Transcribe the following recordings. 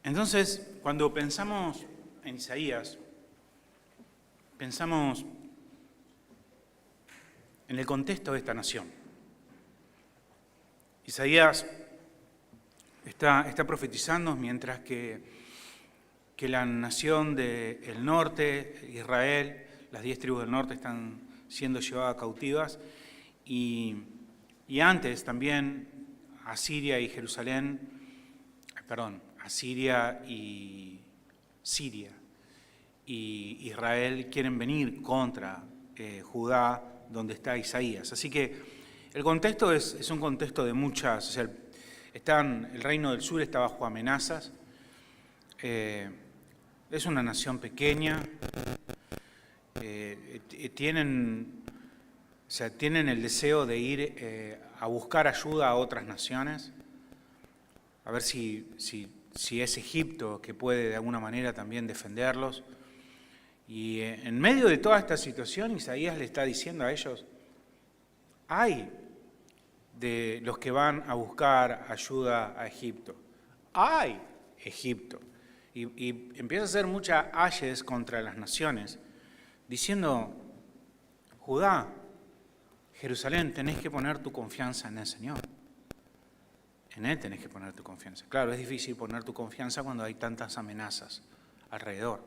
Entonces, cuando pensamos en Isaías, pensamos en el contexto de esta nación. Isaías está profetizando mientras que la nación del norte, Israel, las 10 tribus del norte están siendo llevadas cautivas y antes también Asiria y Siria y Israel quieren venir contra Judá, donde está Isaías. Así que el contexto es un contexto de muchas, o sea, el reino del sur está bajo amenazas, es una nación pequeña, tienen el deseo de ir a buscar ayuda a otras naciones, a ver si es Egipto que puede de alguna manera también defenderlos. Y en medio de toda esta situación, Isaías le está diciendo a ellos, ay de los que van a buscar ayuda a Egipto, ay Egipto. Y empieza a hacer muchas ayes contra las naciones, diciendo, Judá, Jerusalén, tenés que poner tu confianza en el Señor. En Él tenés que poner tu confianza. Claro, es difícil poner tu confianza cuando hay tantas amenazas alrededor.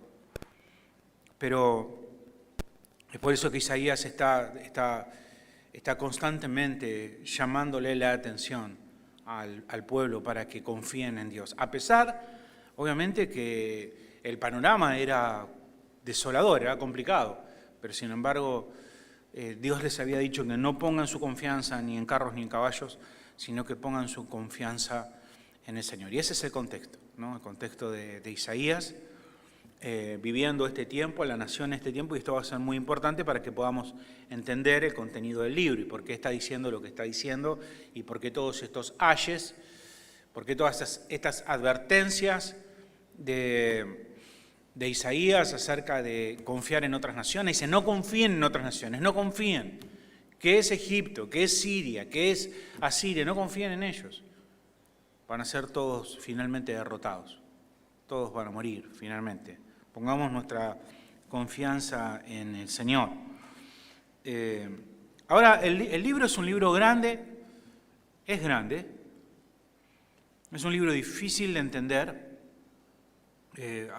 Pero es por eso que Isaías está constantemente llamándole la atención al pueblo para que confíen en Dios. A pesar, obviamente, que el panorama era desolador, era complicado, pero sin embargo Dios les había dicho que no pongan su confianza ni en carros ni en caballos, sino que pongan su confianza en el Señor. Y ese es el contexto, ¿no? El contexto de Isaías, viviendo este tiempo, la nación este tiempo, y esto va a ser muy importante para que podamos entender el contenido del libro y por qué está diciendo lo que está diciendo y por qué todos estos ayes, por qué todas estas advertencias de Isaías acerca de confiar en otras naciones. Dice, no confíen en otras naciones, no confíen. ¿Qué es Egipto? ¿Qué es Siria? ¿Qué es Asiria? No confíen en ellos. Van a ser todos finalmente derrotados. Todos van a morir finalmente. Pongamos nuestra confianza en el Señor. Ahora, el libro es un libro grande. Es grande. Es un libro difícil de entender.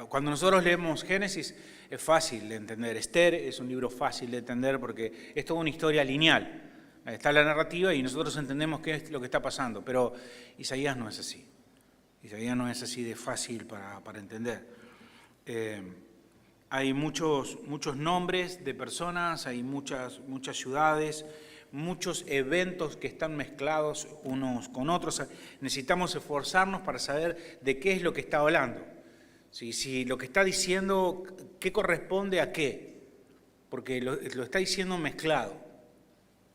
Cuando nosotros leemos Génesis es fácil de entender. Esther es un libro fácil de entender porque es toda una historia lineal. Está la narrativa y nosotros entendemos qué es lo que está pasando, pero Isaías no es así. Isaías no es así de fácil para entender. Hay muchos nombres de personas, hay muchas ciudades, muchos eventos que están mezclados unos con otros. Necesitamos esforzarnos para saber de qué es lo que está hablando. Si lo que está diciendo, ¿qué corresponde a qué? Porque lo está diciendo mezclado.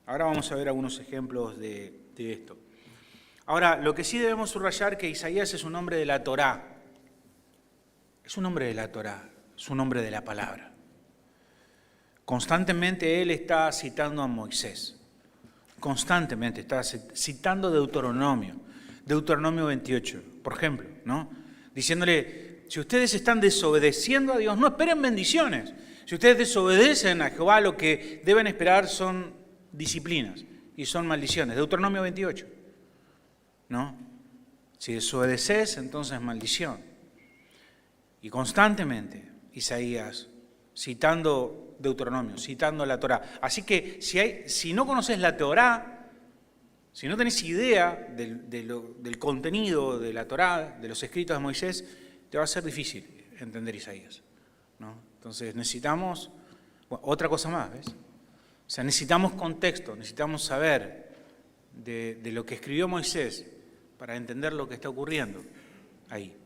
Ahora vamos a ver algunos ejemplos de esto. Ahora, lo que sí debemos subrayar que Isaías es un hombre de la Torá. Es un hombre de la Torá, es un hombre de la palabra. Constantemente él está citando a Moisés. Constantemente está citando Deuteronomio 28, por ejemplo, ¿no? Diciéndole, si ustedes están desobedeciendo a Dios, no esperen bendiciones. Si ustedes desobedecen a Jehová, lo que deben esperar son disciplinas y son maldiciones. Deuteronomio 28, ¿no? Si desobedeces, entonces maldición. Y constantemente Isaías citando Deuteronomio, citando la Torá. Así que si no conoces la Torá, si no tenés idea del contenido de la Torá, de los escritos de Moisés, te va a ser difícil entender Isaías, ¿no? Entonces necesitamos, otra cosa más, ¿ves? O sea, necesitamos contexto, necesitamos saber de lo que escribió Moisés para entender lo que está ocurriendo ahí.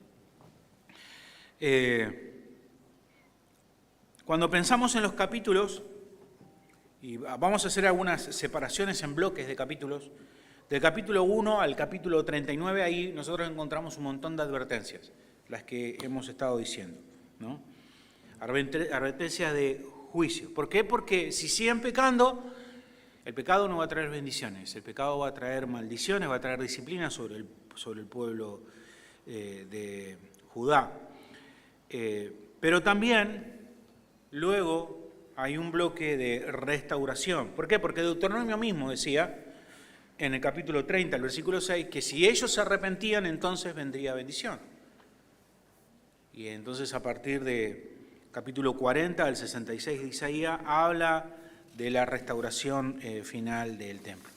Cuando pensamos en los capítulos, y vamos a hacer algunas separaciones en bloques de capítulos, del capítulo 1 al capítulo 39, ahí nosotros encontramos un montón de advertencias, las que hemos estado diciendo, ¿no? Advertencias de juicio. ¿Por qué? Porque si siguen pecando, el pecado no va a traer bendiciones, el pecado va a traer maldiciones, va a traer disciplina sobre el pueblo de Judá. Pero también luego hay un bloque de restauración. ¿Por qué? Porque Deuteronomio mismo decía, en el capítulo 30, el versículo 6, que si ellos se arrepentían, entonces vendría bendición. Y entonces a partir de capítulo 40 al 66 de Isaías, habla de la restauración final del templo.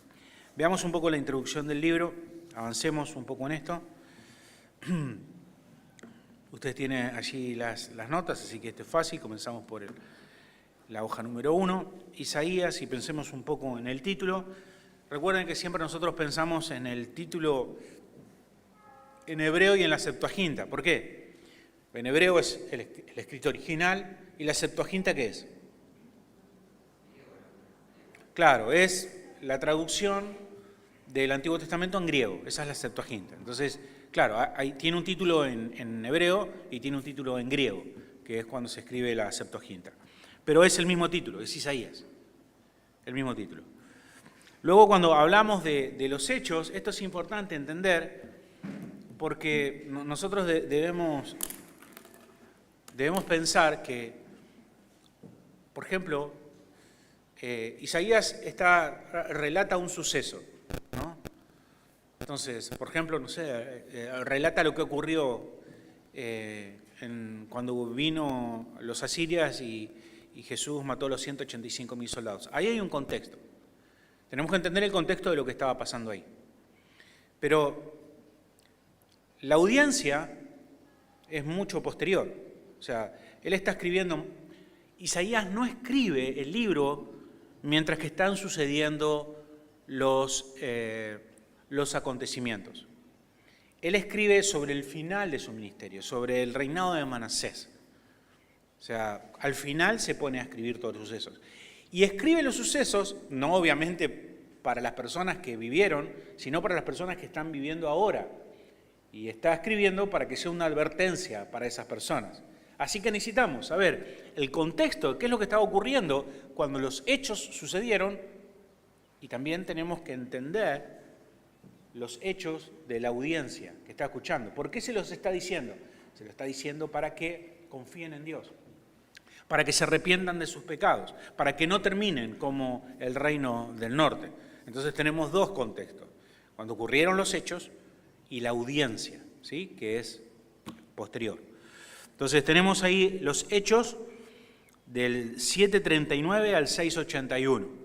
Veamos un poco la introducción del libro, avancemos un poco en esto. Ustedes tienen allí las notas, así que esto es fácil, comenzamos por la hoja número 1, Isaías, y pensemos un poco en el título. Recuerden que siempre nosotros pensamos en el título en hebreo y en la Septuaginta. ¿Por qué? En hebreo es el escrito original, y la Septuaginta, ¿qué es? Claro, es la traducción del Antiguo Testamento en griego, esa es la Septuaginta. Entonces, claro, tiene un título en hebreo y tiene un título en griego, que es cuando se escribe la Septuaginta. Pero es el mismo título, es Isaías, el mismo título. Luego, cuando hablamos de los hechos, esto es importante entender, porque nosotros debemos pensar que, por ejemplo, Isaías relata un suceso, ¿no? Entonces, por ejemplo, no sé, relata lo que ocurrió cuando vino los asirias y Jesús mató a los 185.000 soldados. Ahí hay un contexto. Tenemos que entender el contexto de lo que estaba pasando ahí. Pero la audiencia es mucho posterior. O sea, él está escribiendo, Isaías no escribe el libro mientras que están sucediendo los acontecimientos. Él escribe sobre el final de su ministerio, sobre el reinado de Manasés. O sea, al final se pone a escribir todos los sucesos. Y escribe los sucesos, no obviamente para las personas que vivieron, sino para las personas que están viviendo ahora. Y está escribiendo para que sea una advertencia para esas personas. Así que necesitamos saber el contexto, qué es lo que estaba ocurriendo cuando los hechos sucedieron, y también tenemos que entender los hechos de la audiencia que está escuchando. ¿Por qué se los está diciendo? Se lo está diciendo para que confíen en Dios, para que se arrepientan de sus pecados, para que no terminen como el reino del norte. Entonces tenemos dos contextos, cuando ocurrieron los hechos y la audiencia, ¿sí?, que es posterior. Entonces tenemos ahí los hechos del 739 al 681.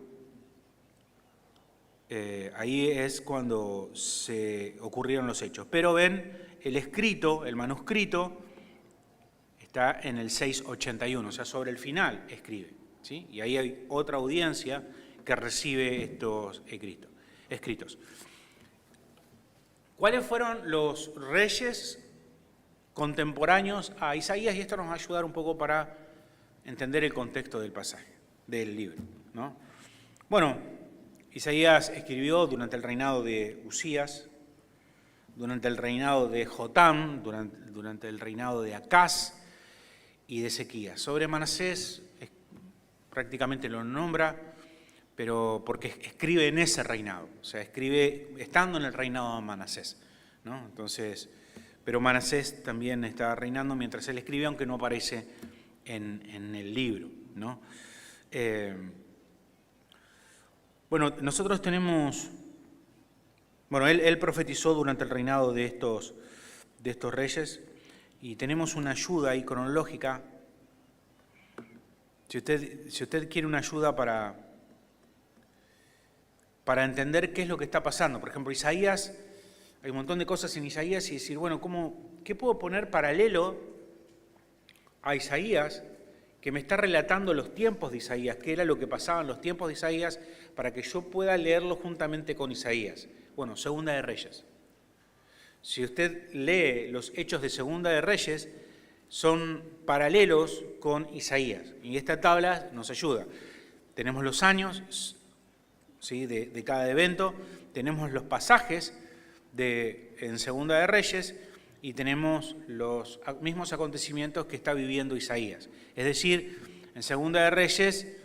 Ahí es cuando se ocurrieron los hechos. Pero ven, el escrito, el manuscrito, está en el 681, o sea, sobre el final escribe, ¿sí? Y ahí hay otra audiencia que recibe estos escritos. ¿Cuáles fueron los reyes contemporáneos a Isaías? Y esto nos va a ayudar un poco para entender el contexto del pasaje, del libro, ¿no? Bueno, Isaías escribió durante el reinado de Usías, durante el reinado de Jotam, durante el reinado de Acaz y de Ezequías. Sobre Manasés prácticamente lo nombra, pero porque escribe en ese reinado, o sea, escribe estando en el reinado de Manasés, ¿no? Entonces, pero Manasés también está reinando mientras él escribe, aunque no aparece en el libro, ¿no? Bueno, nosotros tenemos, bueno, él profetizó durante el reinado de estos reyes, y tenemos una ayuda ahí cronológica. Si usted quiere una ayuda para entender qué es lo que está pasando, por ejemplo, Isaías, hay un montón de cosas en Isaías, y decir, bueno, ¿qué puedo poner paralelo a Isaías, que me está relatando los tiempos de Isaías, qué era lo que pasaba en los tiempos de Isaías, para que yo pueda leerlo juntamente con Isaías? Bueno, Segunda de Reyes. Si usted lee los hechos de Segunda de Reyes, son paralelos con Isaías, y esta tabla nos ayuda. Tenemos los años, ¿sí?, de cada evento, tenemos los pasajes en Segunda de Reyes, y tenemos los mismos acontecimientos que está viviendo Isaías. Es decir, en Segunda de Reyes,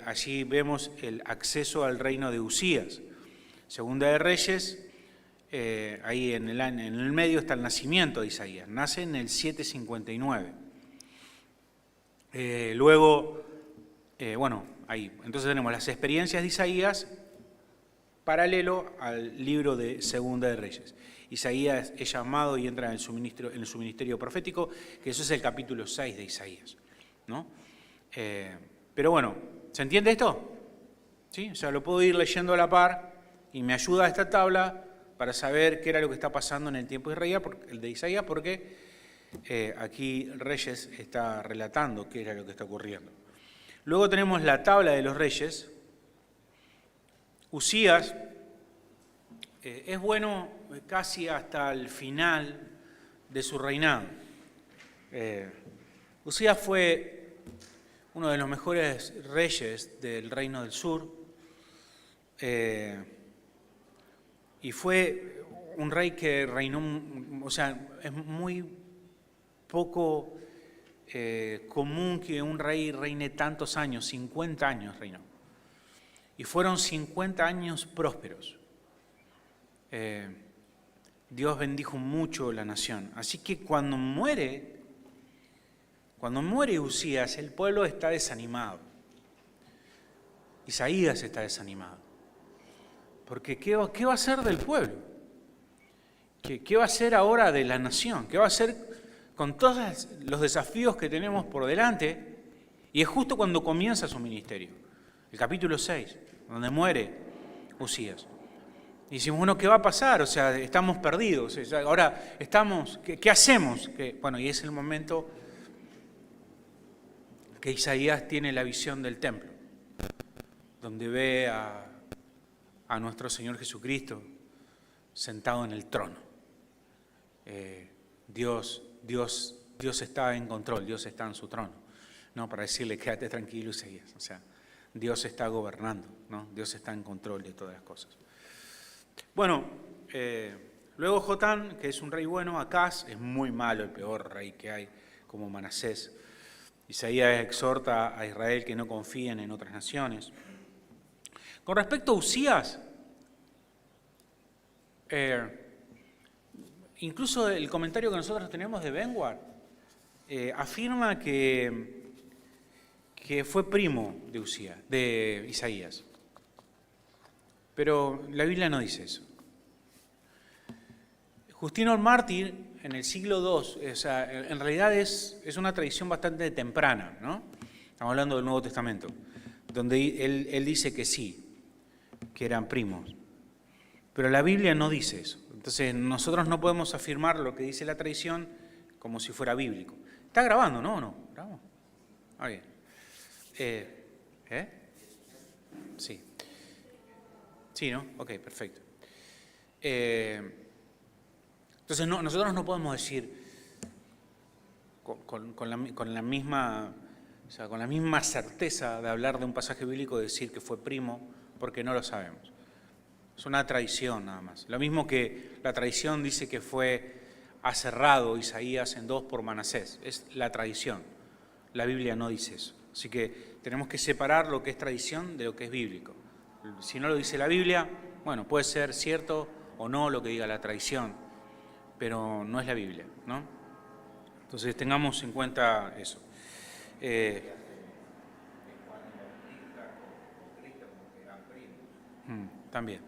allí vemos el acceso al reino de Usías. Segunda de Reyes, ahí en el medio está el nacimiento de Isaías. Nace en el 759. Luego, ahí. Entonces tenemos las experiencias de Isaías paralelo al libro de Segunda de Reyes. Isaías es llamado y entra en su ministerio profético, que eso es el capítulo 6 de Isaías, ¿no? Pero bueno, ¿se entiende esto? ¿Sí? O sea, lo puedo ir leyendo a la par y me ayuda esta tabla para saber qué era lo que está pasando en el tiempo de Isaías, porque aquí Reyes está relatando qué era lo que está ocurriendo. Luego tenemos la tabla de los reyes. Usías es bueno casi hasta el final de su reinado. Usías fue uno de los mejores reyes del reino del sur y fue un rey que reinó, o sea, es muy poco común que un rey reine tantos años, 50 años reinó. Y fueron 50 años prósperos. Dios bendijo mucho la nación. Así que cuando muere Usías, el pueblo está desanimado. Isaías está desanimado. Porque ¿qué va a hacer del pueblo? ¿Qué va a hacer ahora de la nación? ¿Qué va a hacer con todos los desafíos que tenemos por delante? Y es justo cuando comienza su ministerio, el capítulo 6, donde muere Usías. Y decimos, bueno, ¿qué va a pasar? O sea, estamos perdidos. Ahora estamos, ¿qué hacemos? Bueno, y es el momento que Isaías tiene la visión del templo, donde ve a nuestro Señor Jesucristo sentado en el trono. Dios está en control, Dios está en su trono. No, para decirle, quédate tranquilo, Isaías. O sea, Dios está gobernando, ¿no? Dios está en control de todas las cosas. Bueno, luego Jotán, que es un rey bueno, Acaz es muy malo, el peor rey que hay, como Manasés. Isaías exhorta a Israel que no confíen en otras naciones. Con respecto a Usías, incluso el comentario que nosotros tenemos de Benward afirma que fue primo de Usías, de Isaías. Pero la Biblia no dice eso. Justino el Mártir, en el siglo II, o sea, en realidad es una tradición bastante temprana, ¿no? Estamos hablando del Nuevo Testamento, donde él dice que sí, que eran primos. Pero la Biblia no dice eso. Entonces nosotros no podemos afirmar lo que dice la tradición como si fuera bíblico. ¿Está grabando, no? ¿No? ¿Grabamos? Ah, bien. Sí. Sí, ¿no? Ok, perfecto. Entonces nosotros no podemos decir con la misma certeza de hablar de un pasaje bíblico, decir que fue primo, porque no lo sabemos. Es una tradición nada más. Lo mismo que la tradición dice que fue aserrado Isaías en dos por Manasés. Es la tradición. La Biblia no dice eso. Así que tenemos que separar lo que es tradición de lo que es bíblico. Si no lo dice la Biblia, bueno, puede ser cierto o no lo que diga la tradición, pero no es la Biblia, ¿no? Entonces tengamos en cuenta eso. También.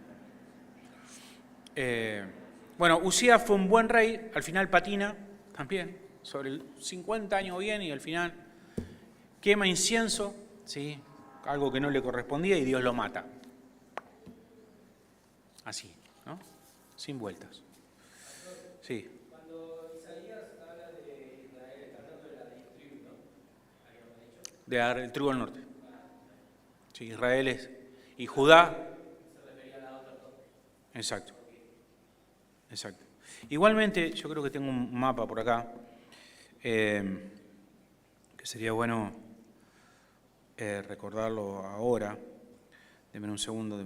Bueno, Usías fue un buen rey, al final patina, también, sobre el 50 años bien, y al final quema incienso, ¿sí? Algo que no le correspondía, y Dios lo mata. Así, ¿no? Sin vueltas. Sí. Cuando Isaías habla de Israel, está hablando de las 10 tribus, ¿no? Habíamos dicho. De tribu del norte. Sí, Israel es. Y Judá. Se refería a la otra dos. Exacto. Exacto. Igualmente, yo creo que tengo un mapa por acá, que sería bueno recordarlo ahora. Deme un segundo.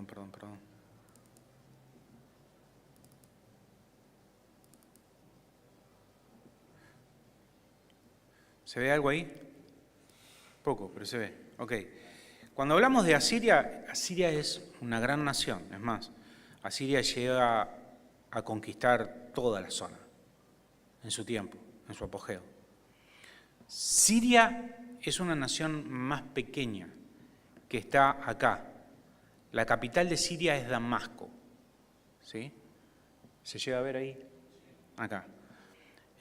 Perdón. ¿Se ve algo ahí? Poco, pero se ve. Ok. Cuando hablamos de Asiria, Asiria es una gran nación. Es más, Asiria llega a conquistar toda la zona en su tiempo, en su apogeo. Siria es una nación más pequeña que está acá. La capital de Siria es Damasco. ¿Sí? ¿Se llega a ver ahí? Acá.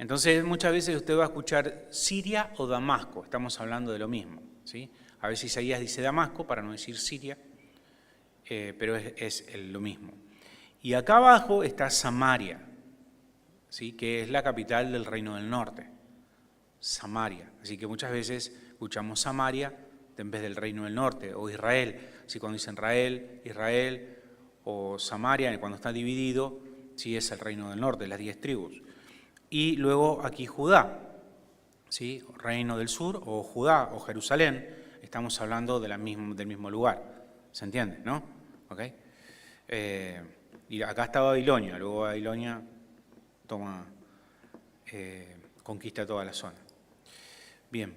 Entonces, muchas veces usted va a escuchar Siria o Damasco. Estamos hablando de lo mismo. ¿Sí? A veces Isaías dice Damasco para no decir Siria, pero es lo mismo. Y acá abajo está Samaria, ¿sí? Que es la capital del Reino del Norte. Samaria. Así que muchas veces escuchamos Samaria en vez del Reino del Norte, o Israel. Así cuando dicen Israel, o Samaria, cuando está dividido, sí es el Reino del Norte, las 10 tribus. Y luego aquí Judá, ¿sí? Reino del Sur, o Judá, o Jerusalén, estamos hablando del mismo lugar. ¿Se entiende, no? ¿Okay? Y acá está Babilonia, luego Babilonia conquista toda la zona. Bien,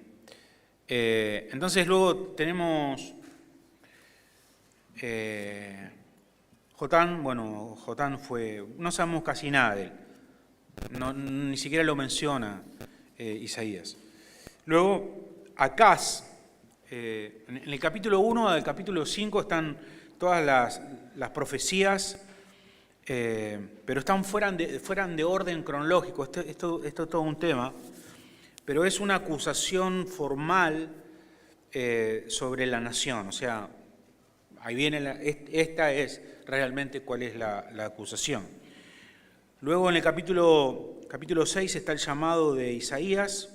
entonces luego tenemos Jotán. Bueno, Jotán no sabemos casi nada de él, ni siquiera lo menciona Isaías. Luego Acaz, en el capítulo 1 al capítulo 5 están todas las profecías, pero están fuera de orden cronológico. Esto es todo un tema, pero es una acusación formal sobre la nación. O sea, ahí viene, esta es realmente cuál es la acusación. Luego en el capítulo 6 está el llamado de Isaías.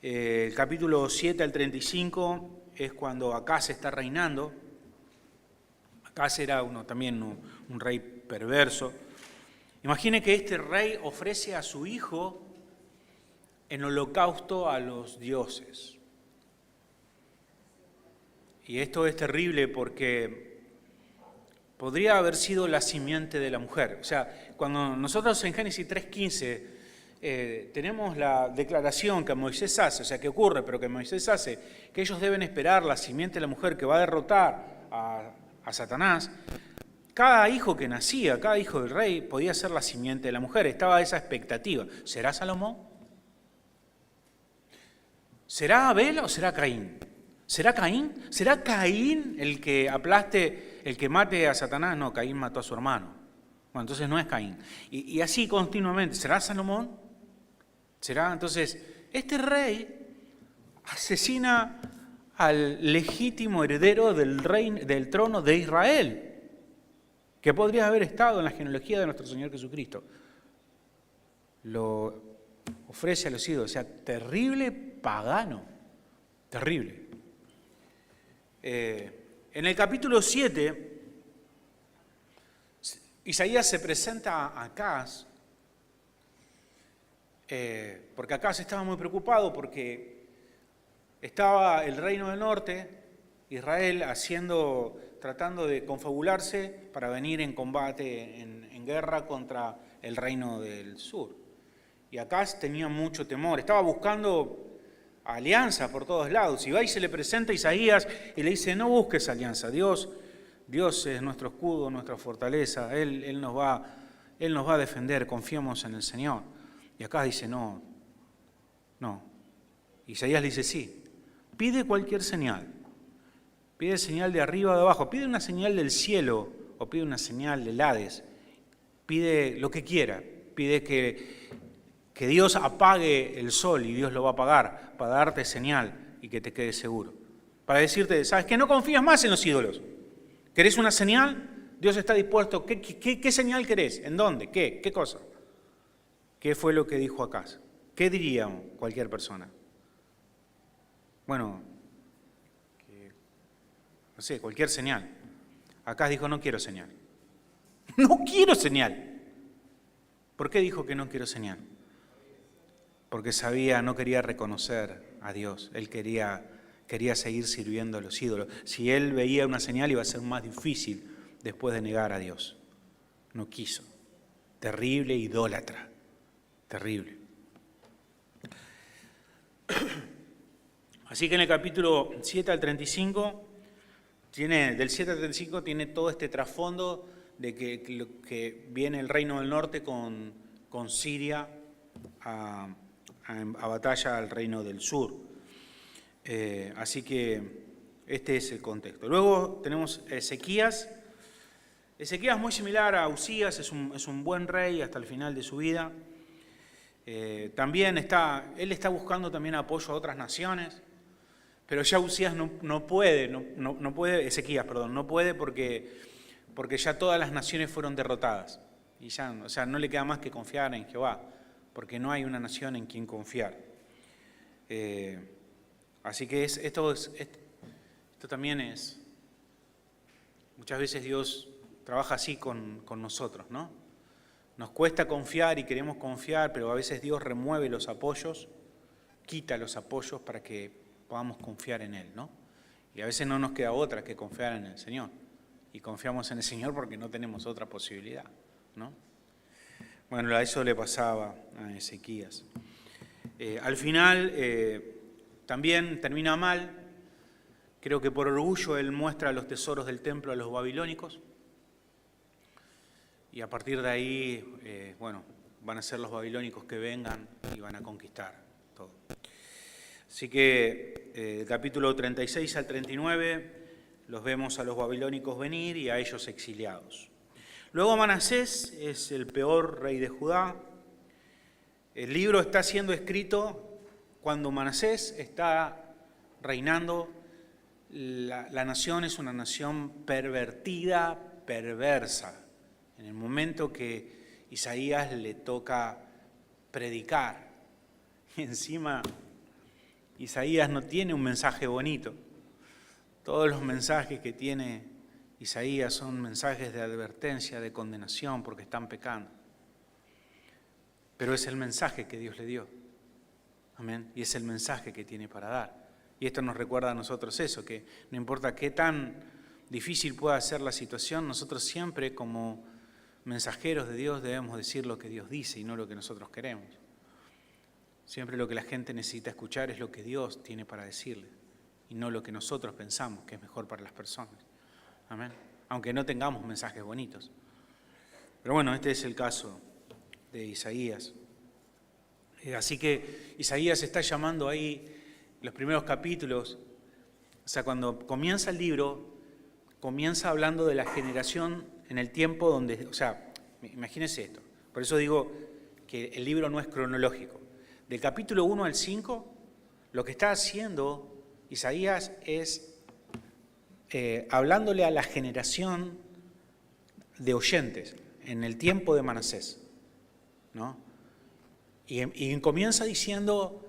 El capítulo 7 al 35 es cuando Acaz está reinando. Acaz era también un rey perverso. Imagine que este rey ofrece a su hijo en holocausto a los dioses. Y esto es terrible porque podría haber sido la simiente de la mujer. O sea, cuando nosotros en Génesis 3:15 tenemos la declaración que Moisés hace, o sea, que ocurre, pero que Moisés hace, que ellos deben esperar la simiente de la mujer que va a derrotar a Satanás. Cada hijo que nacía, cada hijo del rey podía ser la simiente de la mujer. Estaba esa expectativa. ¿Será Salomón? ¿Será Abel o será Caín? ¿Será Caín? ¿Será Caín el que mate a Satanás? No, Caín mató a su hermano. Bueno, entonces no es Caín. Y así continuamente. ¿Será Salomón? ¿Será? Entonces, este rey asesina al legítimo heredero del trono de Israel, que podría haber estado en la genealogía de nuestro Señor Jesucristo. Lo ofrece a los ídolos. O sea, terrible pagano. Terrible. En el capítulo 7, Isaías se presenta a Acaz, porque Acaz estaba muy preocupado porque estaba el reino del norte, Israel, tratando de confabularse para venir en combate, en guerra contra el reino del sur. Y Acaz tenía mucho temor, estaba buscando alianza por todos lados. Y va y se le presenta a Isaías y le dice: no busques alianza, Dios es nuestro escudo, nuestra fortaleza, Él nos va a defender, confiemos en el Señor. Y Acaz dice: no. Isaías dice: sí, pide cualquier señal. Pide señal de arriba o de abajo, pide una señal del cielo o pide una señal del Hades. Pide lo que quiera, pide que Dios apague el sol y Dios lo va a apagar para darte señal y que te quedes seguro. Para decirte: ¿sabes qué? No confías más en los ídolos. ¿Querés una señal? Dios está dispuesto. ¿Qué señal querés? ¿En dónde? ¿Qué cosa? ¿Qué fue lo que dijo Acaz? ¿Qué diría cualquier persona? Bueno, no sé, cualquier señal. Acaz dijo: no quiero señal. No quiero señal. ¿Por qué dijo que no quiero señal? Porque no quería reconocer a Dios. Él quería seguir sirviendo a los ídolos. Si él veía una señal, iba a ser más difícil después de negar a Dios. No quiso. Terrible idólatra. Terrible. Así que en el capítulo 7 al 35, del 7 al 35 tiene todo este trasfondo de que viene el reino del norte con Siria a batalla al reino del sur. Así que este es el contexto. Luego tenemos Ezequías. Ezequías, muy similar a Usías, es un buen rey hasta el final de su vida. También él está buscando también apoyo a otras naciones, pero ya Usías no puede, Ezequías, perdón, no puede porque ya todas las naciones fueron derrotadas. Y ya, o sea, no le queda más que confiar en Jehová, porque no hay una nación en quien confiar. Así que esto también es, muchas veces Dios trabaja así con nosotros, ¿no? Nos cuesta confiar y queremos confiar, pero a veces Dios remueve los apoyos, quita los apoyos para que podamos confiar en Él, ¿no? Y a veces no nos queda otra que confiar en el Señor. Y confiamos en el Señor porque no tenemos otra posibilidad, ¿no? Bueno, a eso le pasaba a Ezequías. Al final también termina mal. Creo que por orgullo él muestra los tesoros del templo a los babilónicos. Y a partir de ahí, van a ser los babilónicos que vengan y van a conquistar todo. Así que el capítulo 36 al 39 los vemos a los babilónicos venir y a ellos exiliados. Luego Manasés es el peor rey de Judá. El libro está siendo escrito cuando Manasés está reinando. La nación es una nación pervertida, perversa. En el momento que Isaías le toca predicar, y encima Isaías no tiene un mensaje bonito. Todos los mensajes que tiene Isaías son mensajes de advertencia, de condenación, porque están pecando. Pero es el mensaje que Dios le dio. Amén. Y es el mensaje que tiene para dar. Y esto nos recuerda a nosotros eso, que no importa qué tan difícil pueda ser la situación, nosotros siempre como mensajeros de Dios debemos decir lo que Dios dice y no lo que nosotros queremos. Siempre lo que la gente necesita escuchar es lo que Dios tiene para decirle y no lo que nosotros pensamos que es mejor para las personas. Amén. Aunque no tengamos mensajes bonitos. Pero bueno, este es el caso de Isaías. Así que Isaías está llamando ahí los primeros capítulos, o sea, cuando comienza el libro, comienza hablando de la generación en el tiempo donde, o sea, imagínense esto, por eso digo que el libro no es cronológico. Del capítulo 1 al 5, lo que está haciendo Isaías es hablándole a la generación de oyentes en el tiempo de Manasés, ¿no? Y comienza diciendo,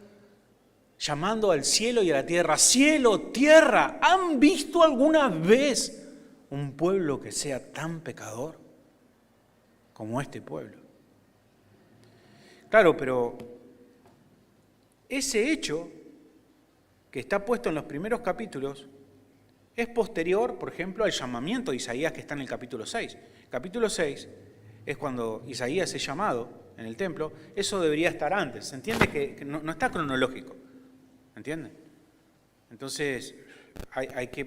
llamando al cielo y a la tierra, cielo, tierra, ¿han visto alguna vez un pueblo que sea tan pecador como este pueblo? Claro, pero ese hecho que está puesto en los primeros capítulos es posterior, por ejemplo, al llamamiento de Isaías que está en el capítulo 6. Capítulo 6 es cuando Isaías es llamado en el templo. Eso debería estar antes. ¿Se entiende que no está cronológico? ¿Entienden? Entonces hay que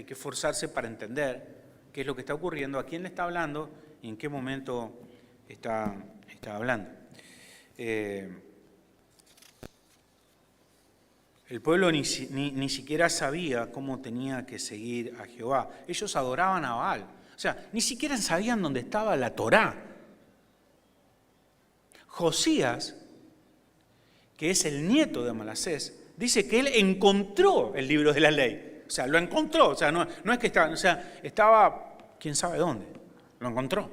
esforzarse para entender qué es lo que está ocurriendo, a quién le está hablando y en qué momento está hablando. El pueblo ni siquiera sabía cómo tenía que seguir a Jehová. Ellos adoraban a Baal. O sea, ni siquiera sabían dónde estaba la Torá. Josías, que es el nieto de Manasés, dice que él encontró el libro de la ley. O sea, lo encontró. O sea, no es que estaba, o sea, estaba quién sabe dónde. Lo encontró.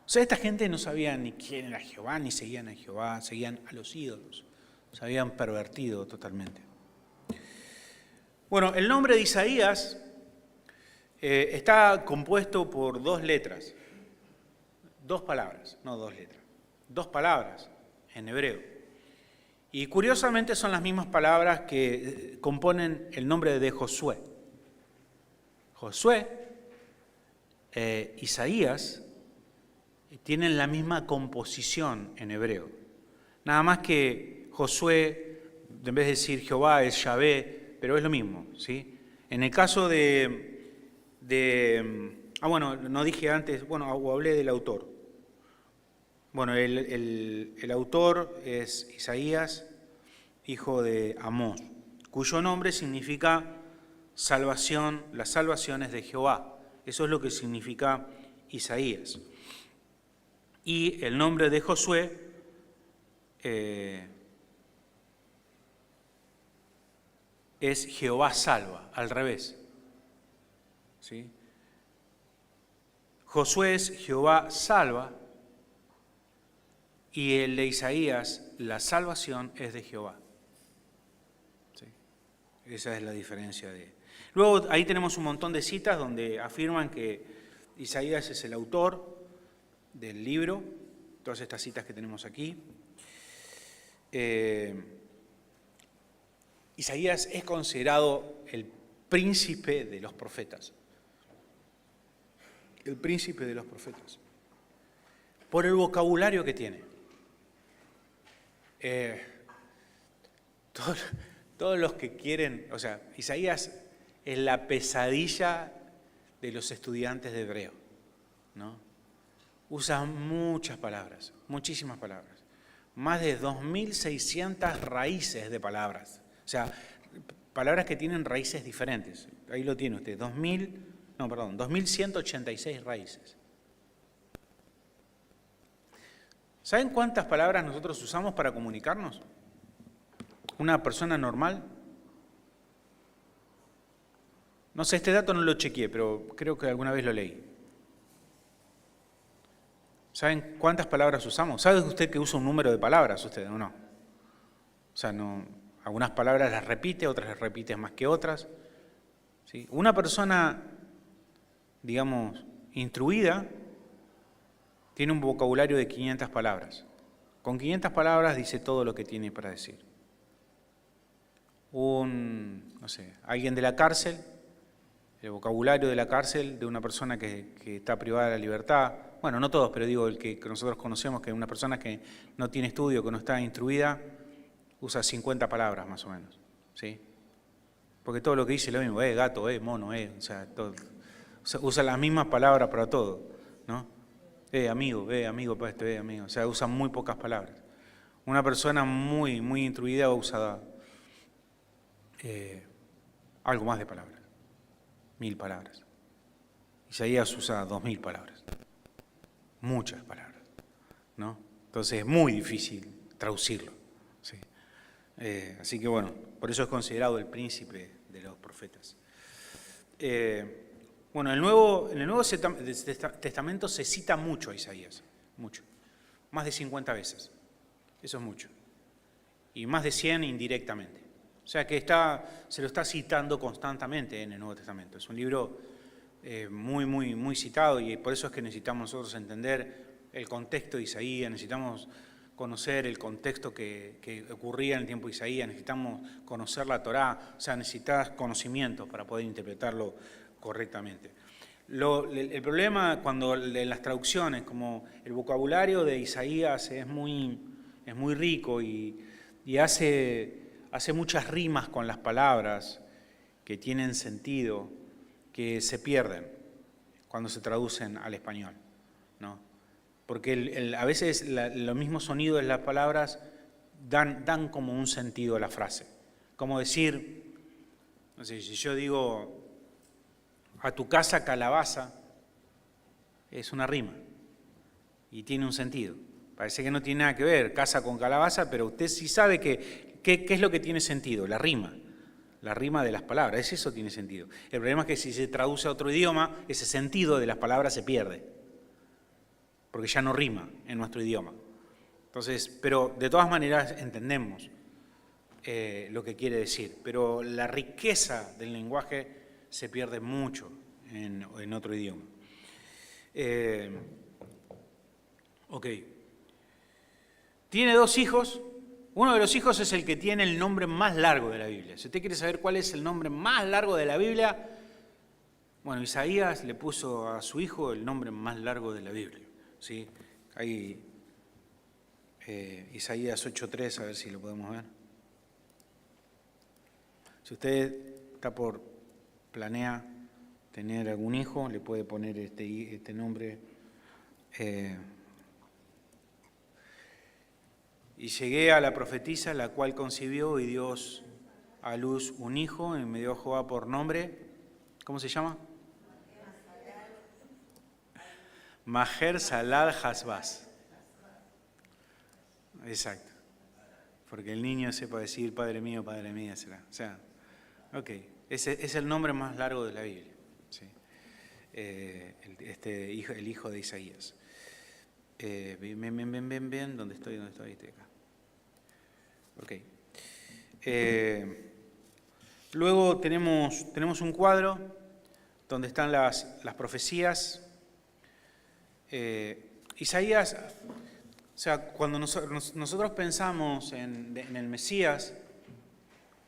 O sea, esta gente no sabía ni quién era Jehová, ni seguían a Jehová, seguían a los ídolos. Se habían pervertido totalmente. Bueno, el nombre de Isaías está compuesto por dos letras. Dos palabras, no dos letras. Dos palabras en hebreo. Y curiosamente son las mismas palabras que componen el nombre de Josué. Josué, Isaías, tienen la misma composición en hebreo. Nada más que Josué en vez de decir Jehová es Yahvé, pero es lo mismo, ¿sí? En el caso bueno, no dije antes, bueno, hablé del autor. Bueno, el autor es Isaías, hijo de Amós, cuyo nombre significa salvación, las salvaciones de Jehová. Eso es lo que significa Isaías. Y el nombre de Josué es Jehová salva, al revés. ¿Sí? Josué es Jehová salva y el de Isaías, la salvación es de Jehová. ¿Sí? Esa es la diferencia de... Luego ahí tenemos un montón de citas donde afirman que Isaías es el autor del libro, todas estas citas que tenemos aquí. Isaías es considerado el príncipe de los profetas. El príncipe de los profetas. Por el vocabulario que tiene. Todos los que quieren, o sea, Isaías es la pesadilla de los estudiantes de hebreo, ¿no? Usa muchas palabras, muchísimas palabras. Más de 2.600 raíces de palabras. O sea, palabras que tienen raíces diferentes. Ahí lo tiene usted, 2.186 raíces. ¿Saben cuántas palabras nosotros usamos para comunicarnos? ¿Una persona normal? No sé, este dato no lo chequeé, pero creo que alguna vez lo leí. ¿Saben cuántas palabras usamos? ¿Sabe usted que usa un número de palabras usted o no? O sea, no, algunas palabras las repite, otras las repite más que otras. ¿Sí? Una persona, digamos, instruida, tiene un vocabulario de 500 palabras. Con 500 palabras dice todo lo que tiene para decir. No sé, alguien de la cárcel, el vocabulario de la cárcel de una persona que está privada de la libertad, bueno, no todos, pero digo el que nosotros conocemos, que una persona que no tiene estudio, que no está instruida, usa 50 palabras más o menos, ¿sí? Porque todo lo que dice es lo mismo, gato, mono, o sea, todo, usa las mismas palabras para todo, ¿no? Amigo para esto, amigo, o sea, usa muy pocas palabras. Una persona muy, muy instruida usa algo más de palabras, 1.000 palabras. Isaías usa 2.000 palabras, muchas palabras, ¿no? Entonces es muy difícil traducirlo, ¿sí? Así que bueno, por eso es considerado el príncipe de los profetas. Bueno, en el Nuevo Testamento se cita mucho a Isaías, mucho, más de 50 veces, eso es mucho, y más de 100 indirectamente. O sea que se lo está citando constantemente en el Nuevo Testamento. Es un libro muy, muy, muy citado y por eso es que necesitamos nosotros entender el contexto de Isaías, necesitamos conocer el contexto que ocurría en el tiempo de Isaías, necesitamos conocer la Torá, o sea, necesitas conocimiento para poder interpretarlo correctamente. El problema cuando en las traducciones, como el vocabulario de Isaías es muy rico y hace muchas rimas con las palabras que tienen sentido, que se pierden cuando se traducen al español, ¿no? Porque a veces los mismos sonidos de las palabras dan como un sentido a la frase. Como decir, no sé, si yo digo a tu casa calabaza, es una rima y tiene un sentido. Parece que no tiene nada que ver casa con calabaza, pero usted sí sabe qué es lo que tiene sentido, la rima de las palabras, eso tiene sentido. El problema es que si se traduce a otro idioma, ese sentido de las palabras se pierde, porque ya no rima en nuestro idioma. Entonces, pero de todas maneras entendemos lo que quiere decir, pero la riqueza del lenguaje se pierde mucho en otro idioma. Ok. Tiene 2 hijos. Uno de los hijos es el que tiene el nombre más largo de la Biblia. Si usted quiere saber cuál es el nombre más largo de la Biblia, bueno, Isaías le puso a su hijo el nombre más largo de la Biblia, ¿sí? Ahí, Isaías 8:3, a ver si lo podemos ver. Si usted planea tener algún hijo, le puede poner este nombre. Y llegué a la profetisa, la cual concibió y dio a luz un hijo, y me dio Jehová por nombre. ¿Cómo se llama? Maher Salal Hasbaz. Exacto. Porque el niño sepa decir, Padre mío, Padre mía, será. O sea, ok. Ese es el nombre más largo de la Biblia. ¿Sí? El hijo de Isaías. Bien. ¿Dónde estoy? Estoy acá. Ok. Luego tenemos un cuadro donde están las profecías. Isaías, o sea, cuando nosotros pensamos en el Mesías,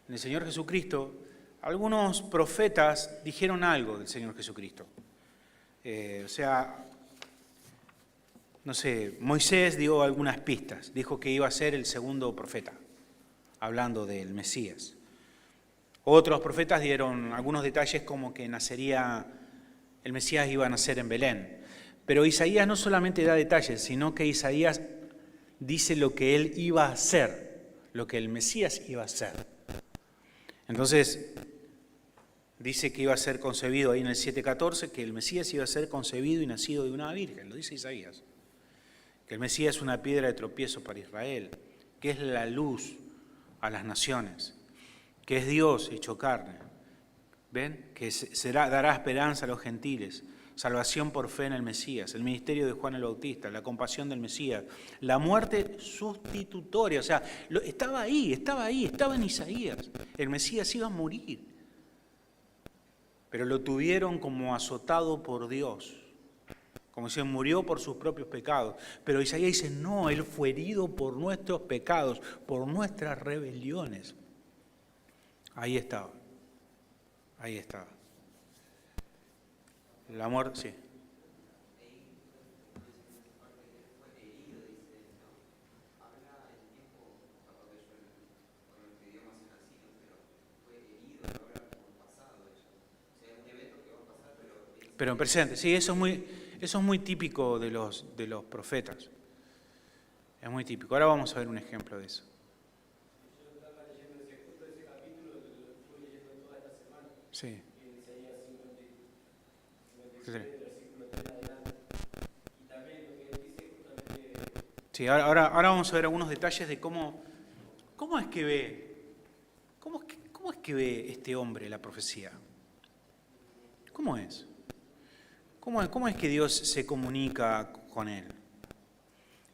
en el Señor Jesucristo, algunos profetas dijeron algo del Señor Jesucristo. O sea, no sé, Moisés dio algunas pistas, dijo que iba a ser el segundo profeta, hablando del Mesías. Otros profetas dieron algunos detalles como que el Mesías iba a nacer en Belén. Pero Isaías no solamente da detalles, sino que Isaías dice lo que él iba a hacer, lo que el Mesías iba a hacer. Entonces, dice que iba a ser concebido ahí en el 7:14, que el Mesías iba a ser concebido y nacido de una virgen, lo dice Isaías. Que el Mesías es una piedra de tropiezo para Israel, que es la luz a las naciones, que es Dios hecho carne. ¿Ven? Que dará esperanza a los gentiles, salvación por fe en el Mesías, el ministerio de Juan el Bautista, la compasión del Mesías, la muerte sustitutoria. O sea, estaba ahí, estaba en Isaías. El Mesías iba a morir, pero lo tuvieron como azotado por Dios, como si murió por sus propios pecados. Pero Isaías dice, no, Él fue herido por nuestros pecados, por nuestras rebeliones. Ahí estaba. El amor, sí. Pero en presente, sí, eso es muy típico de los profetas. Es muy típico. Ahora vamos a ver un ejemplo de eso. Yo estaba leyendo justo ese capítulo, lo estuve leyendo toda esta semana. Sí. En Isaías 57, versículo 3 en adelante. Y también lo que dice justamente... Sí, ahora vamos a ver algunos detalles de cómo es que ve este hombre la profecía. ¿Cómo es? ¿Cómo es que Dios se comunica con él?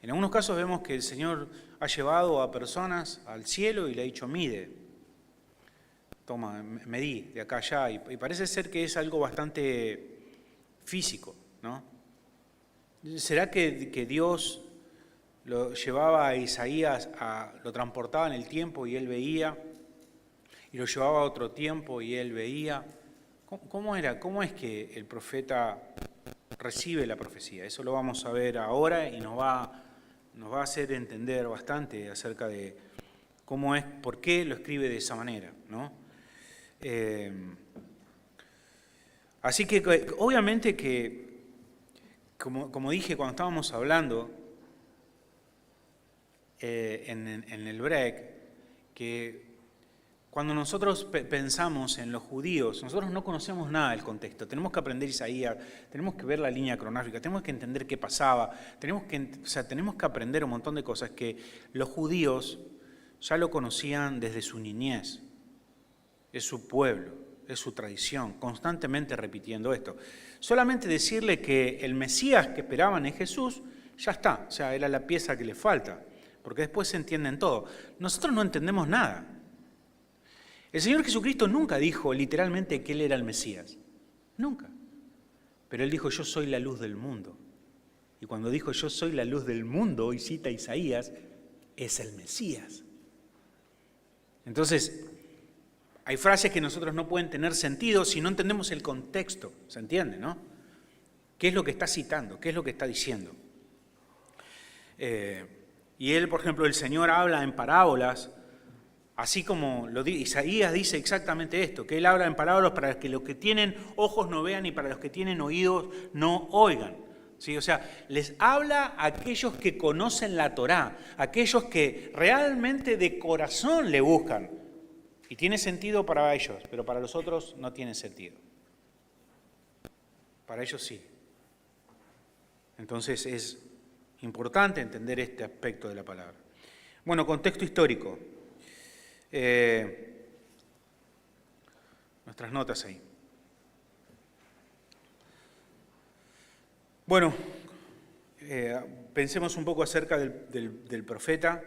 En algunos casos vemos que el Señor ha llevado a personas al cielo y le ha dicho, mide, toma, medí de acá a allá, y parece ser que es algo bastante físico, ¿no? ¿Será que Dios lo llevaba a Isaías, lo transportaba en el tiempo y él veía, y lo llevaba a otro tiempo y él veía? ¿Cómo era? ¿Cómo es que el profeta recibe la profecía? Eso lo vamos a ver ahora y nos va a hacer entender bastante acerca de cómo es, por qué lo escribe de esa manera, ¿no? Así que obviamente que, como dije cuando estábamos hablando en el break, que cuando nosotros pensamos en los judíos, nosotros no conocemos nada del contexto. Tenemos que aprender Isaías, tenemos que ver la línea cronológica, tenemos que entender qué pasaba, tenemos que aprender un montón de cosas que los judíos ya lo conocían desde su niñez. Es su pueblo, es su tradición, constantemente repitiendo esto. Solamente decirle que el Mesías que esperaban es Jesús, ya está, o sea, era la pieza que le falta, porque después se entienden todo. Nosotros no entendemos nada. El Señor Jesucristo nunca dijo literalmente que Él era el Mesías. Nunca. Pero Él dijo, yo soy la luz del mundo. Y cuando dijo, yo soy la luz del mundo, y cita Isaías, es el Mesías. Entonces, hay frases que nosotros no pueden tener sentido si no entendemos el contexto. ¿Se entiende, no? ¿Qué es lo que está citando? ¿Qué es lo que está diciendo? Y Él, por ejemplo, el Señor habla en parábolas Así como Isaías dice exactamente esto, que él habla en palabras para que los que tienen ojos no vean y para los que tienen oídos no oigan. ¿Sí? O sea, les habla a aquellos que conocen la Torá, aquellos que realmente de corazón le buscan. Y tiene sentido para ellos, pero para los otros no tiene sentido. Para ellos sí. Entonces es importante entender este aspecto de la palabra. Bueno, contexto histórico. Nuestras notas ahí. Bueno, pensemos un poco acerca del profeta.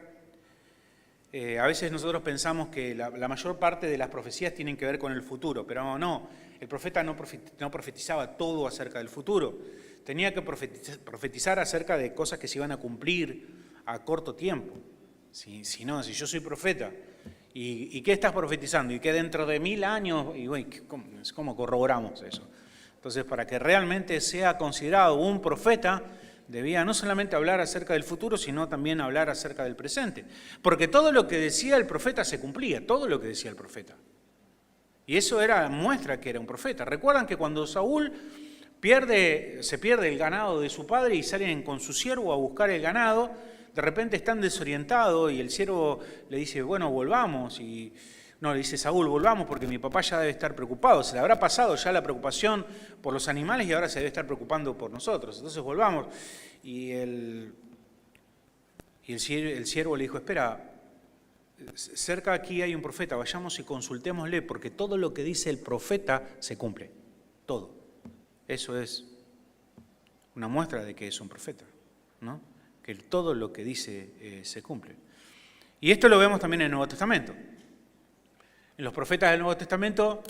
A veces nosotros pensamos que la mayor parte de las profecías tienen que ver con el futuro, pero no, el profeta no profetizaba todo acerca del futuro. Tenía que profetizar acerca de cosas que se iban a cumplir a corto tiempo. Si yo soy profeta, ¿y qué estás profetizando? Y que dentro de 1000 años, y bueno, ¿cómo corroboramos eso? Entonces, para que realmente sea considerado un profeta, debía no solamente hablar acerca del futuro, sino también hablar acerca del presente. Porque todo lo que decía el profeta se cumplía, todo lo que decía el profeta. Y eso muestra que era un profeta. Recuerdan que cuando Saúl se pierde el ganado de su padre y salen con su siervo a buscar el ganado, de repente están desorientados y el siervo le dice, bueno, volvamos. Y no, le dice Saúl, volvamos porque mi papá ya debe estar preocupado. Se le habrá pasado ya la preocupación por los animales y ahora se debe estar preocupando por nosotros. Entonces volvamos. Y el siervo le dijo, espera, cerca aquí hay un profeta, vayamos y consultémosle porque todo lo que dice el profeta se cumple. Todo. Eso es una muestra de que es un profeta, ¿no? Que todo lo que dice se cumple. Y esto lo vemos también en el Nuevo Testamento. En los profetas del Nuevo Testamento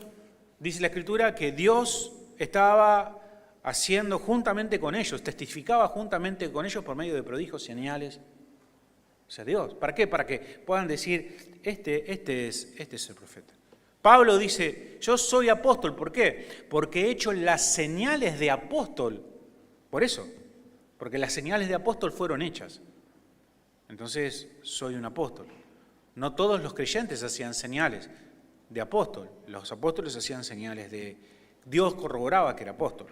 dice la Escritura que Dios estaba haciendo juntamente con ellos, testificaba juntamente con ellos por medio de prodigios, señales. O sea, Dios. ¿Para qué? Para que puedan decir, este es el profeta. Pablo dice, yo soy apóstol. ¿Por qué? Porque he hecho las señales de apóstol. Por eso. Porque las señales de apóstol fueron hechas. Entonces, soy un apóstol. No todos los creyentes hacían señales de apóstol. Los apóstoles hacían señales de... Dios corroboraba que era apóstol.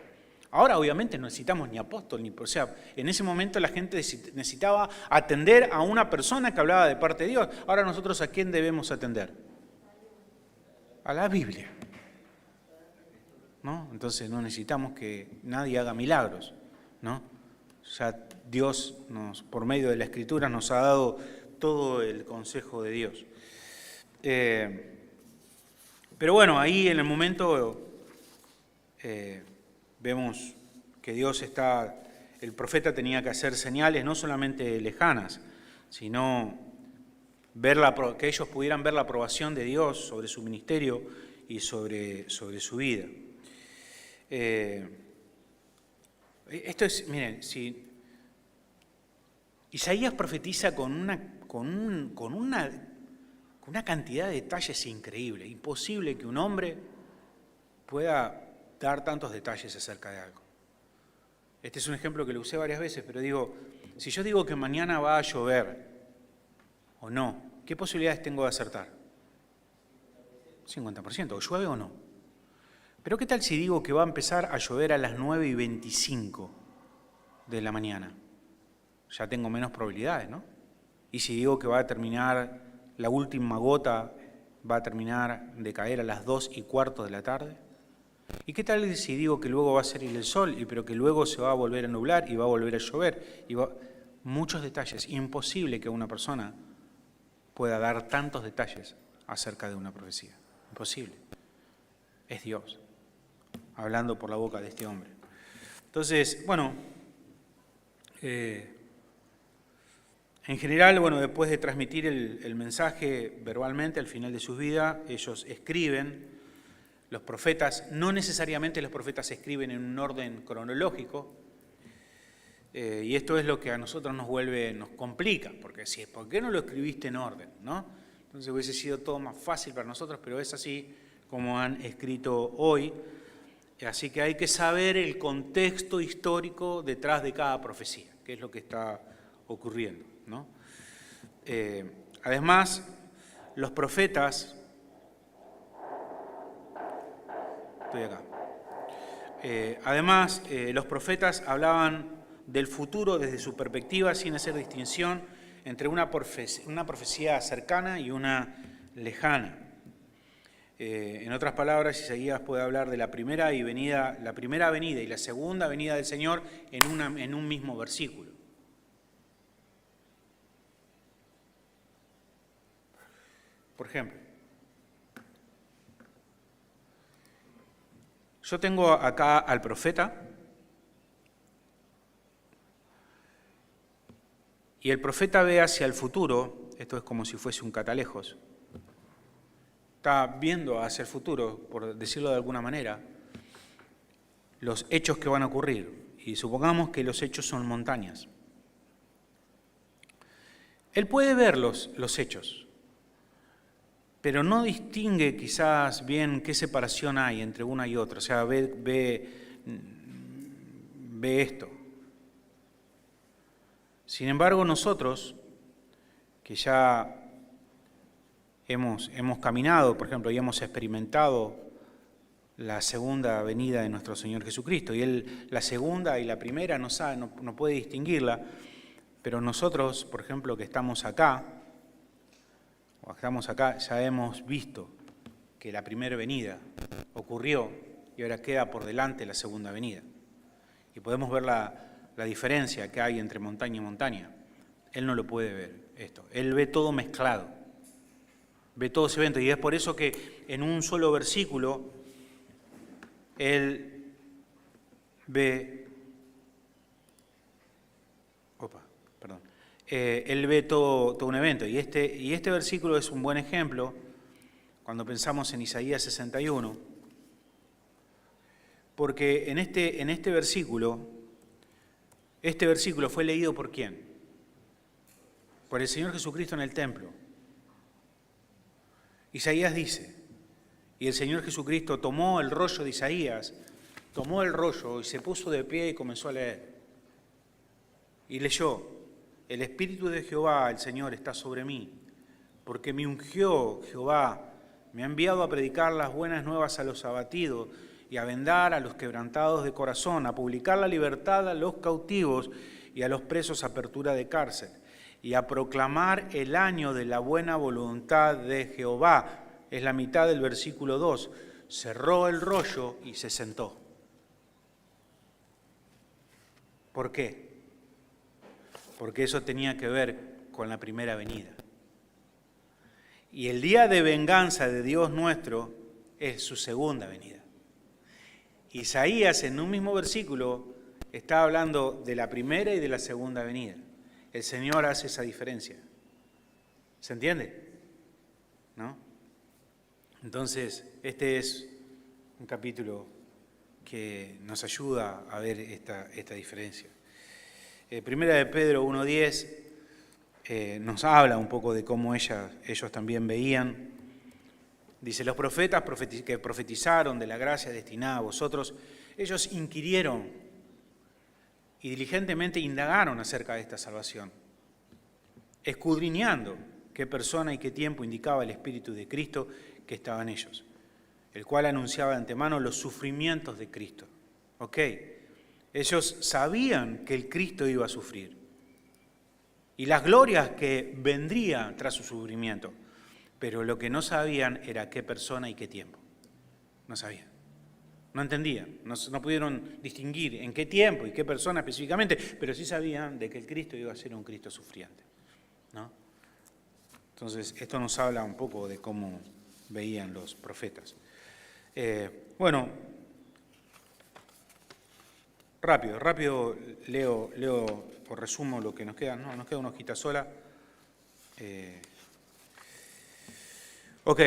Ahora, obviamente, no necesitamos ni apóstol, o sea, en ese momento la gente necesitaba atender a una persona que hablaba de parte de Dios. Ahora nosotros, ¿a quién debemos atender? A la Biblia. ¿No? Entonces no necesitamos que nadie haga milagros, ¿no? Ya Dios por medio de la Escritura nos ha dado todo el consejo de Dios. Pero bueno, ahí en el momento vemos que el profeta tenía que hacer señales no solamente lejanas, sino que ellos pudieran ver la aprobación de Dios sobre su ministerio y sobre su vida. Esto es, miren, si Isaías profetiza con una cantidad de detalles increíble, imposible que un hombre pueda dar tantos detalles acerca de algo. Este es un ejemplo que lo usé varias veces, pero digo, si yo digo que mañana va a llover o no, ¿qué posibilidades tengo de acertar? 50%, ¿o llueve o no? Pero ¿qué tal si digo que va a empezar a llover a las 9:25 de la mañana? Ya tengo menos probabilidades, ¿no? Y si digo que va a terminar, la última gota va a terminar de caer a las 2:15 de la tarde. ¿Y qué tal si digo que luego va a salir el sol, pero que luego se va a volver a nublar y va a volver a llover? Muchos detalles. Imposible que una persona pueda dar tantos detalles acerca de una profecía. Imposible. Es Dios, hablando por la boca de este hombre. Entonces, bueno, en general, bueno, después de transmitir el mensaje verbalmente al final de sus vidas, ellos escriben. Los profetas, no necesariamente los profetas escriben en un orden cronológico, y esto es lo que a nosotros nos complica, porque si ¿por qué no lo escribiste en orden? ¿No? Entonces hubiese sido todo más fácil para nosotros, pero es así como han escrito hoy. Así que hay que saber el contexto histórico detrás de cada profecía, que es lo que está ocurriendo, ¿no? Además, los profetas, estoy acá. Además, los profetas hablaban del futuro desde su perspectiva sin hacer distinción entre una profecía cercana y una lejana. En otras palabras, Isaías puede hablar de la primera venida y la segunda venida del Señor en un mismo versículo. Por ejemplo, yo tengo acá al profeta y el profeta ve hacia el futuro, esto es como si fuese un catalejos, está viendo hacia el futuro, por decirlo de alguna manera, los hechos que van a ocurrir. Y supongamos que los hechos son montañas. Él puede ver los hechos, pero no distingue quizás bien qué separación hay entre una y otra. O sea, ve esto. Sin embargo, nosotros, que ya hemos caminado, por ejemplo, y hemos experimentado la segunda venida de nuestro Señor Jesucristo, y Él la segunda y la primera no puede distinguirla, pero nosotros, por ejemplo, que estamos acá, ya hemos visto que la primera venida ocurrió y ahora queda por delante la segunda venida. Y podemos ver la diferencia que hay entre montaña y montaña. Él no lo puede ver esto, Él ve todo mezclado. Ve todo ese evento, y es por eso que en un solo versículo él ve todo un evento, y este versículo es un buen ejemplo cuando pensamos en Isaías 61, porque en este versículo fue leído ¿por quién? Por el Señor Jesucristo en el templo. Isaías dice, y el Señor Jesucristo tomó el rollo de Isaías, tomó el rollo y se puso de pie y comenzó a leer. Y leyó, el Espíritu de Jehová, el Señor, está sobre mí, porque me ungió Jehová, me ha enviado a predicar las buenas nuevas a los abatidos y a vendar a los quebrantados de corazón, a publicar la libertad a los cautivos y a los presos apertura de cárcel, y a proclamar el año de la buena voluntad de Jehová. Es la mitad del versículo 2. Cerró el rollo y se sentó. ¿Por qué? Porque eso tenía que ver con la primera venida. Y el día de venganza de Dios nuestro es su segunda venida. Isaías en un mismo versículo está hablando de la primera y de la segunda venida. El Señor hace esa diferencia. ¿Se entiende? ¿No? Entonces, este es un capítulo que nos ayuda a ver esta diferencia. Primera de Pedro 1:10 nos habla un poco de cómo ellos también veían. Dice, los profetas que profetizaron de la gracia destinada a vosotros, ellos inquirieron y diligentemente indagaron acerca de esta salvación, escudriñando qué persona y qué tiempo indicaba el Espíritu de Cristo que estaba en ellos, el cual anunciaba de antemano los sufrimientos de Cristo. ¿Ok? Ellos sabían que el Cristo iba a sufrir y las glorias que vendrían tras su sufrimiento, pero lo que no sabían era qué persona y qué tiempo. No sabían. No entendían, no pudieron distinguir en qué tiempo y qué persona específicamente, pero sí sabían de que el Cristo iba a ser un Cristo sufriente, ¿no? Entonces, esto nos habla un poco de cómo veían los profetas. Bueno, rápido leo o resumo lo que nos queda. No, nos queda una hojita sola. Ok,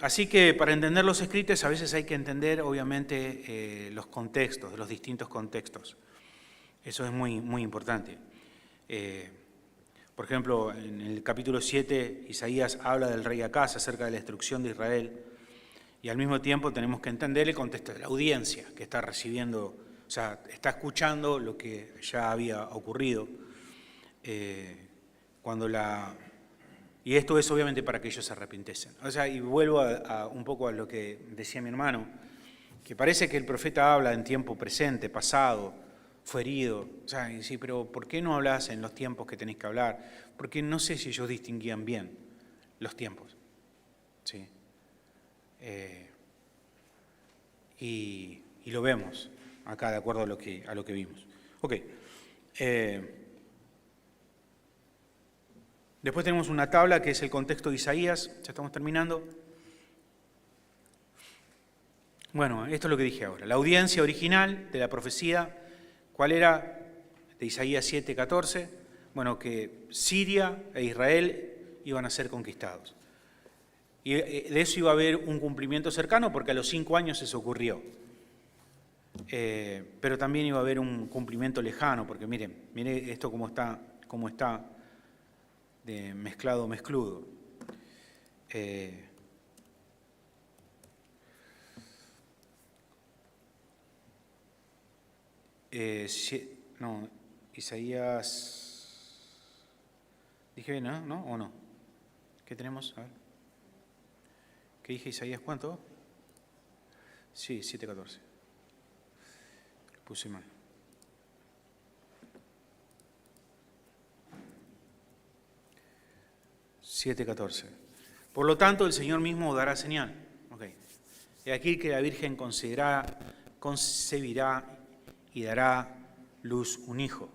así que para entender los escritos a veces hay que entender obviamente los contextos, los distintos contextos. Eso es muy, muy importante. Por ejemplo, en el capítulo 7, Isaías habla del rey Acaz acerca de la destrucción de Israel, y al mismo tiempo tenemos que entender el contexto de la audiencia que está recibiendo, o sea, está escuchando lo que ya había ocurrido cuando Y esto es obviamente para que ellos se arrepintiesen. O sea, y vuelvo un poco a lo que decía mi hermano, que parece que el profeta habla en tiempo presente, pasado, fue herido. O sea, y sí, pero ¿por qué no hablas en los tiempos que tenéis que hablar? Porque no sé si ellos distinguían bien los tiempos. ¿Sí? Y lo vemos acá de acuerdo a lo que vimos. Ok. Después tenemos una tabla que es el contexto de Isaías. Ya estamos terminando. Bueno, esto es lo que dije ahora. La audiencia original de la profecía, ¿cuál era? De Isaías 7:14. Bueno, que Siria e Israel iban a ser conquistados. Y de eso iba a haber un cumplimiento cercano porque a los 5 años eso ocurrió. Pero también iba a haber un cumplimiento lejano, porque miren esto cómo está de mezclado, mezcludo. Isaías... ¿Dije bien, no? ¿O no? ¿Qué tenemos? A ver. ¿Qué dije Isaías cuánto? Sí, 7:14. Puse mal. Por lo tanto, el Señor mismo dará señal. Okay. He aquí que la Virgen concebirá y dará luz un hijo.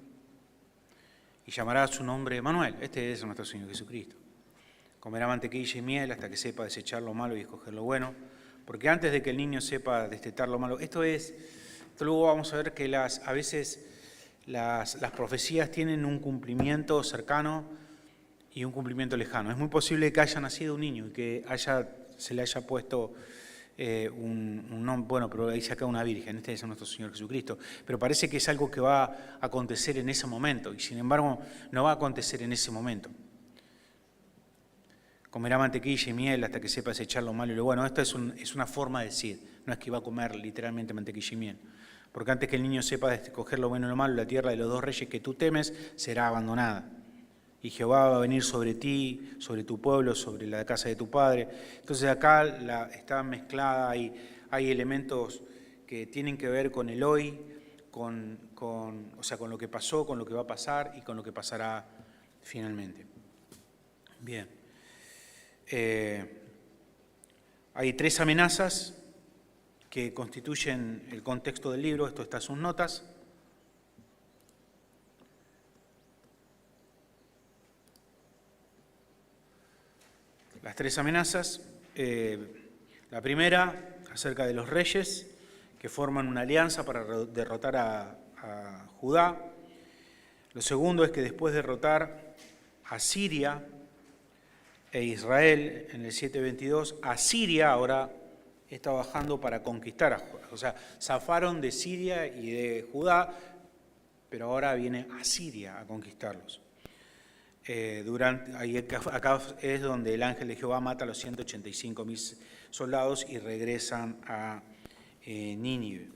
Y llamará su nombre Manuel. Este es nuestro Señor Jesucristo. Comerá mantequilla y miel hasta que sepa desechar lo malo y escoger lo bueno. Porque antes de que el niño sepa destetar lo malo, esto luego vamos a ver que a veces las profecías tienen un cumplimiento cercano y un cumplimiento lejano. Es muy posible que haya nacido un niño y que se le haya puesto un nombre, bueno, pero ahí se acá una virgen, este es nuestro Señor Jesucristo. Pero parece que es algo que va a acontecer en ese momento y sin embargo no va a acontecer en ese momento. Comerá mantequilla y miel hasta que sepa desechar lo malo y lo bueno. Esto es una forma de decir, no es que va a comer literalmente mantequilla y miel. Porque antes que el niño sepa escoger lo bueno y lo malo, la tierra de los 2 reyes que tú temes será abandonada. Y Jehová va a venir sobre ti, sobre tu pueblo, sobre la casa de tu padre. Entonces acá está mezclada, hay elementos que tienen que ver con el hoy, con lo que pasó, con lo que va a pasar y con lo que pasará finalmente. Bien. Hay 3 amenazas que constituyen el contexto del libro. Esto está en sus notas. Las 3 amenazas. La primera, acerca de los reyes, que forman una alianza para derrotar a Judá. Lo segundo es que después de derrotar a Siria e Israel en el 7:22, Asiria ahora está bajando para conquistar a Judá. O sea, zafaron de Siria y de Judá, pero ahora viene Asiria a conquistarlos. Acá es donde el ángel de Jehová mata a los 185.000 soldados y regresan a Nínive.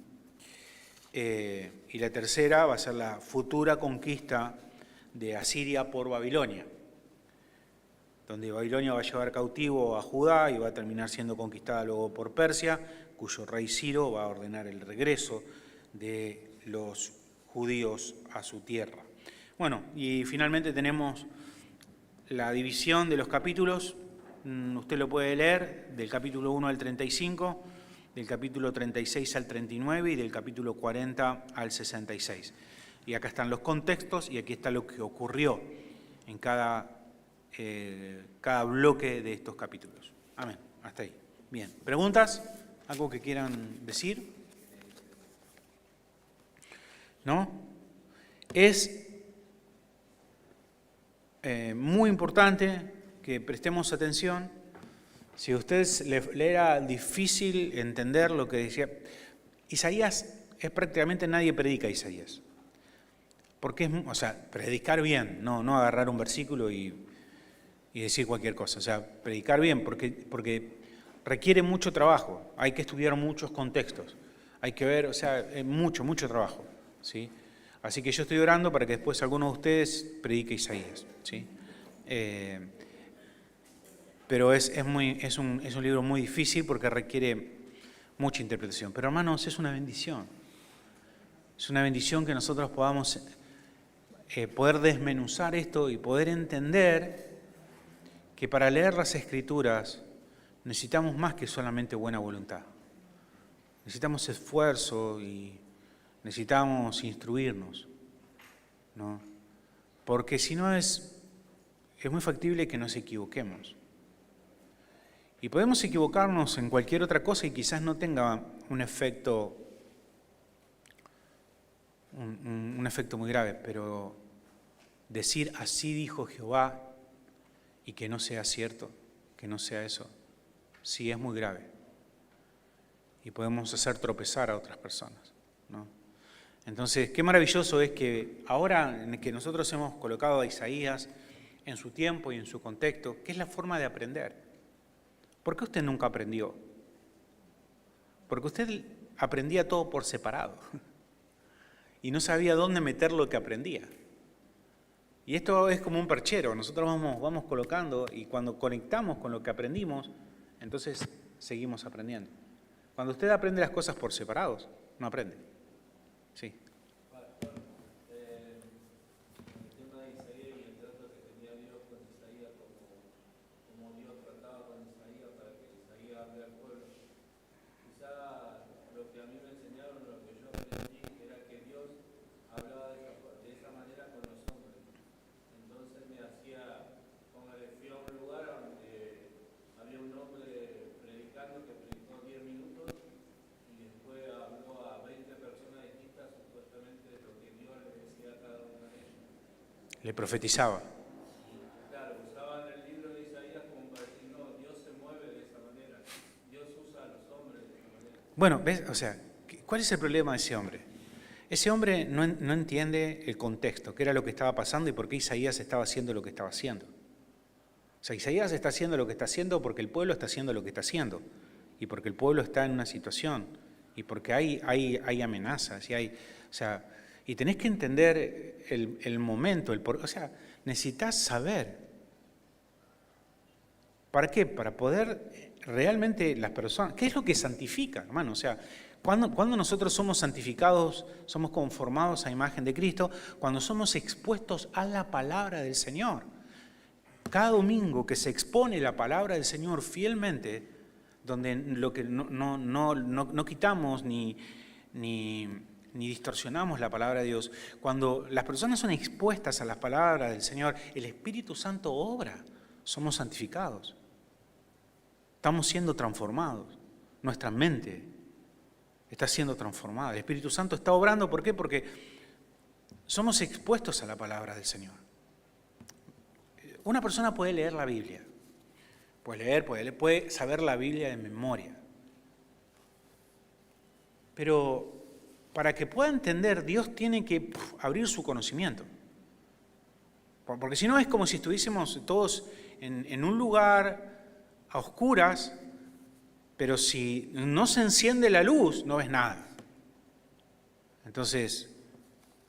Y la tercera va a ser la futura conquista de Asiria por Babilonia, donde Babilonia va a llevar cautivo a Judá y va a terminar siendo conquistada luego por Persia, cuyo rey Ciro va a ordenar el regreso de los judíos a su tierra. Bueno, y finalmente tenemos la división de los capítulos. Usted lo puede leer del capítulo 1 al 35, del capítulo 36 al 39 y del capítulo 40 al 66. Y acá están los contextos y aquí está lo que ocurrió en cada bloque de estos capítulos. Amén. Hasta ahí. Bien. ¿Preguntas? ¿Algo que quieran decir? ¿No? Es muy importante que prestemos atención. Si a ustedes le era difícil entender lo que decía Isaías, es prácticamente nadie predica a Isaías. Porque predicar bien, no agarrar un versículo y decir cualquier cosa. O sea, predicar bien, porque requiere mucho trabajo, hay que estudiar muchos contextos, hay que ver, mucho trabajo, ¿sí? Así que yo estoy orando para que después alguno de ustedes predique Isaías, ¿sí? pero es un libro muy difícil porque requiere mucha interpretación. Pero hermanos, es una bendición. Es una bendición que nosotros podamos poder desmenuzar esto y poder entender que para leer las Escrituras necesitamos más que solamente buena voluntad. Necesitamos esfuerzo y necesitamos instruirnos, ¿no? Porque si no es muy factible que nos equivoquemos. Y podemos equivocarnos en cualquier otra cosa y quizás no tenga un efecto muy grave, pero decir así dijo Jehová y que no sea cierto, que no sea eso, sí es muy grave. Y podemos hacer tropezar a otras personas, ¿no? Entonces, qué maravilloso es que ahora en que nosotros hemos colocado a Isaías en su tiempo y en su contexto, que es la forma de aprender. ¿Por qué usted nunca aprendió? Porque usted aprendía todo por separado y no sabía dónde meter lo que aprendía. Y esto es como un perchero, nosotros vamos colocando y cuando conectamos con lo que aprendimos, entonces seguimos aprendiendo. Cuando usted aprende las cosas por separados, no aprende. Sí. El tema de Isaías y el trato que tenía Dios con Isaías, como Dios trataba con Isaías para que Isaías hable al pueblo. Quizá lo que a mí me enseñaron, lo que yo aprendí, era que Dios hablaba de esa manera con los hombres. Entonces me hacía, fui a un lugar donde había un hombre predicando que predicó 10 minutos y después habló a 20 personas distintas, supuestamente lo que Dios le decía a cada una de ellas. Le profetizaba. Claro, usaban el libro de Isaías como para decir, no, Dios se mueve de esa manera, Dios usa a los hombres de esa manera. Bueno, ¿ves? O sea, ¿cuál es el problema de ese hombre? Ese hombre no entiende el contexto, qué era lo que estaba pasando y por qué Isaías estaba haciendo lo que estaba haciendo. O sea, Isaías está haciendo lo que está haciendo porque el pueblo está haciendo lo que está haciendo y porque el pueblo está en una situación y porque hay amenazas y tenés que entender el momento, o sea, necesitas saber. ¿Para qué? Para poder realmente las personas, ¿qué es lo que santifica, hermano? O sea, cuando nosotros somos santificados, somos conformados a imagen de Cristo, cuando somos expuestos a la palabra del Señor. Cada domingo que se expone la palabra del Señor fielmente, donde lo que no quitamos ni distorsionamos la palabra de Dios, cuando las personas son expuestas a las palabras del Señor, el Espíritu Santo obra, somos santificados. Estamos siendo transformados, nuestra mente está siendo transformada, el Espíritu Santo está obrando, ¿por qué? Porque somos expuestos a la palabra del Señor. Una persona puede leer la Biblia, puede saber la Biblia de memoria, pero para que pueda entender, Dios tiene que abrir su conocimiento, porque si no es como si estuviésemos todos en un lugar a oscuras, pero si no se enciende la luz, no ves nada. Entonces,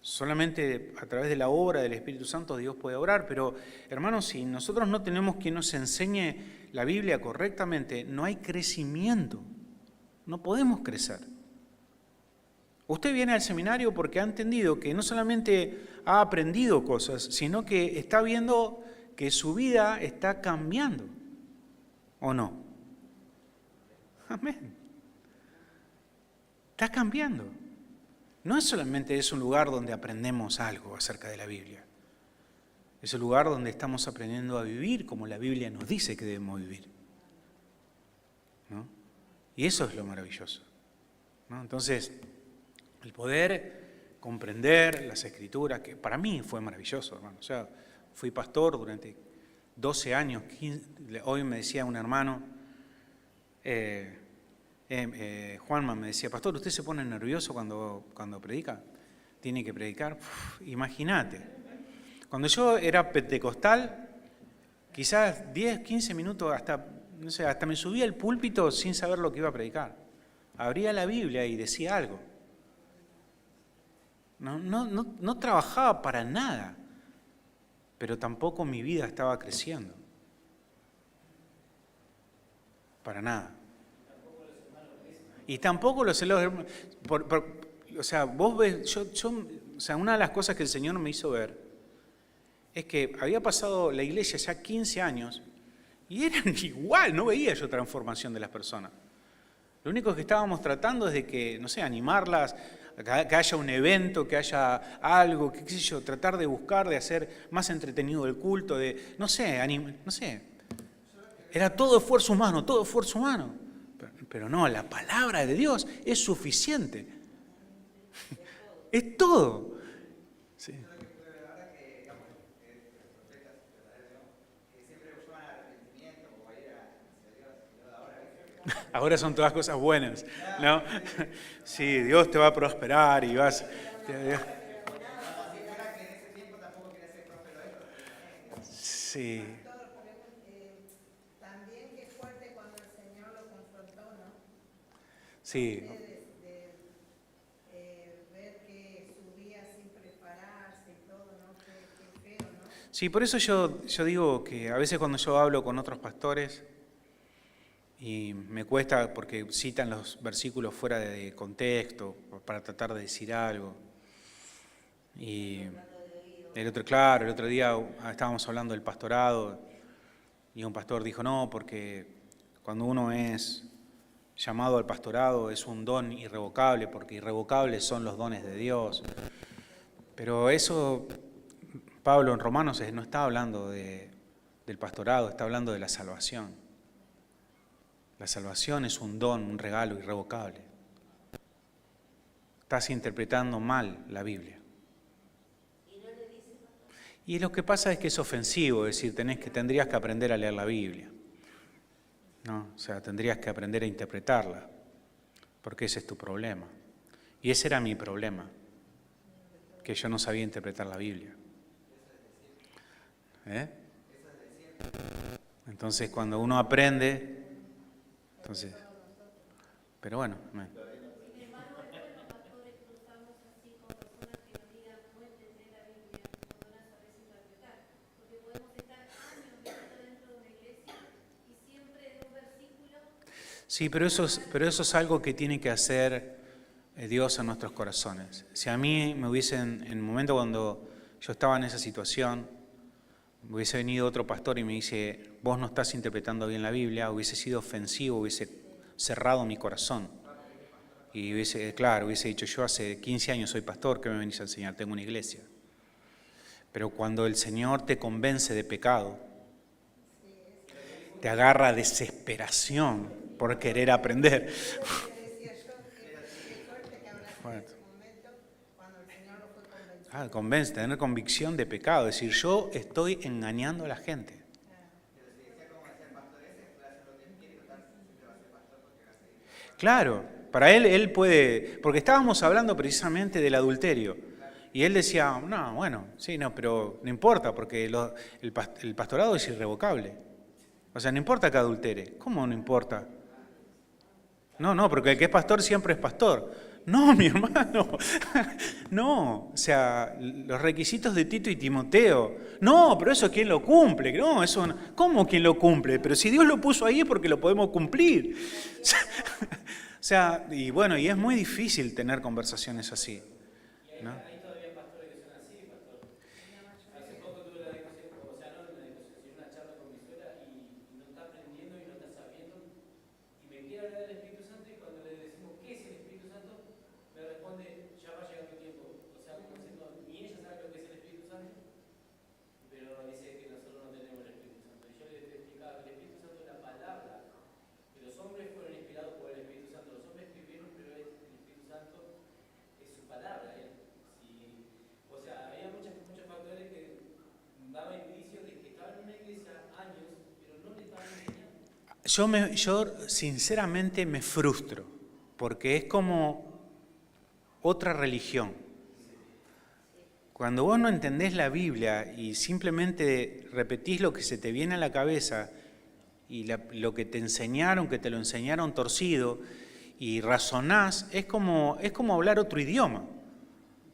solamente a través de la obra del Espíritu Santo Dios puede obrar, pero hermanos, si nosotros no tenemos quien nos enseñe la Biblia correctamente, no hay crecimiento, no podemos crecer. Usted viene al seminario porque ha entendido que no solamente ha aprendido cosas, sino que está viendo que su vida está cambiando. ¿O no? Amén. Está cambiando. No es solamente un lugar donde aprendemos algo acerca de la Biblia. Es un lugar donde estamos aprendiendo a vivir como la Biblia nos dice que debemos vivir, ¿no? Y eso es lo maravilloso, ¿no? Entonces, el poder comprender las Escrituras, que para mí fue maravilloso, hermano. O sea, fui pastor durante 12 años, 15, hoy me decía un hermano, Juanma me decía, pastor, ¿usted se pone nervioso cuando predica? ¿Tiene que predicar? Imagínate. Cuando yo era pentecostal, quizás 10, 15 minutos, hasta me subía al púlpito sin saber lo que iba a predicar. Abría la Biblia y decía algo. No trabajaba para nada, pero tampoco mi vida estaba creciendo. Para nada. Y tampoco los celos, o sea, vos ves, o sea, una de las cosas que el Señor me hizo ver es que había pasado la iglesia ya 15 años y eran igual, no veía yo transformación de las personas. Lo único que estábamos tratando es de que, no sé, animarlas, que haya un evento, que haya algo, qué sé yo, tratar de buscar, de hacer más entretenido el culto, de, no sé, no sé. Era todo esfuerzo humano, todo esfuerzo humano. Pero no, la palabra de Dios es suficiente. Es todo. Sí. Ahora son todas cosas buenas, ¿no? Sí, Dios te va a prosperar y vas... Sí. También qué fuerte cuando el Señor lo confrontó, ¿no? Sí. Ver que subía sin prepararse y todo, ¿no? Qué feo, ¿no? Sí, por eso yo digo que a veces cuando yo hablo con otros pastores, y me cuesta porque citan los versículos fuera de contexto para tratar de decir algo. Y el otro día estábamos hablando del pastorado y un pastor dijo, no, porque cuando uno es llamado al pastorado es un don irrevocable, porque irrevocables son los dones de Dios. Pero eso, Pablo en Romanos no está hablando del pastorado, está hablando de la salvación. La salvación es un don, un regalo irrevocable. Estás interpretando mal la Biblia. Y lo que pasa es que es ofensivo, es decir, tendrías que aprender a leer la Biblia, ¿no? O sea, tendrías que aprender a interpretarla, porque ese es tu problema. Y ese era mi problema, que yo no sabía interpretar la Biblia. Entonces, cuando uno aprende, entonces, pero bueno. Sí, pero eso es algo que tiene que hacer Dios en nuestros corazones. Si a mí me hubiesen, en el momento cuando yo estaba en esa situación, me hubiese venido otro pastor y me dice, vos no estás interpretando bien la Biblia, hubiese sido ofensivo, hubiese cerrado mi corazón. Y hubiese dicho, yo hace 15 años soy pastor, ¿qué me venís a enseñar? Tengo una iglesia. Pero cuando el Señor te convence de pecado, te agarra desesperación por querer aprender. Tener convicción de pecado, es decir, yo estoy engañando a la gente. Claro, para él puede, porque estábamos hablando precisamente del adulterio, y él decía, no, bueno, sí, no, pero no importa, porque el pastorado es irrevocable. O sea, no importa que adultere. ¿Cómo no importa? No, porque el que es pastor siempre es pastor. No, mi hermano, no, o sea, los requisitos de Tito y Timoteo, no, pero eso ¿quién lo cumple? No, eso no. ¿Cómo quién lo cumple? Pero si Dios lo puso ahí es porque lo podemos cumplir. O sea, y bueno, y es muy difícil tener conversaciones así, ¿no? Yo sinceramente me frustro, porque es como otra religión. Cuando vos no entendés la Biblia y simplemente repetís lo que se te viene a la cabeza y lo que te enseñaron, que te lo enseñaron torcido, y razonás, es como hablar otro idioma,